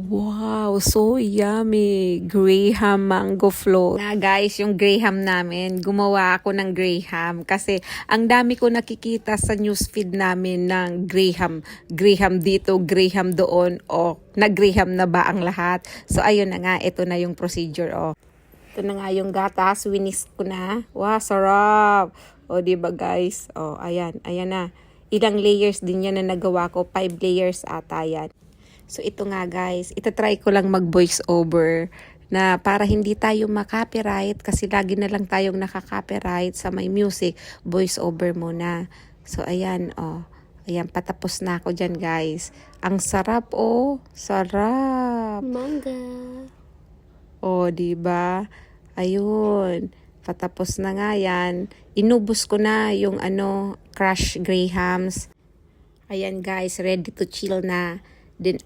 Wow, so yummy! Graham mango float. Na guys, yung Graham namin, gumawa ako ng Graham kasi ang dami ko nakikita sa newsfeed namin ng Graham. Graham dito, Graham doon, o nag-Graham na ba ang lahat? So ayun na nga, ito na yung procedure. Ito na nga yung gatas, winis ko na. Wow, sarap! O diba guys? O ayan na. Ilang layers din yan na nagawa ko, 5 layers ata yan. So ito nga guys, itatry ko lang mag-voice over na para hindi tayo makopyright kasi lagi na lang tayong nakaka-copyright sa my music, voice over muna. So ayan ayan, patapos na ako dyan guys. Ang sarap sarap. Manga. Diba? Ayun, patapos na nga yan. Inubos ko na yung Crush Grahams. Ayan guys, ready to chill na. Then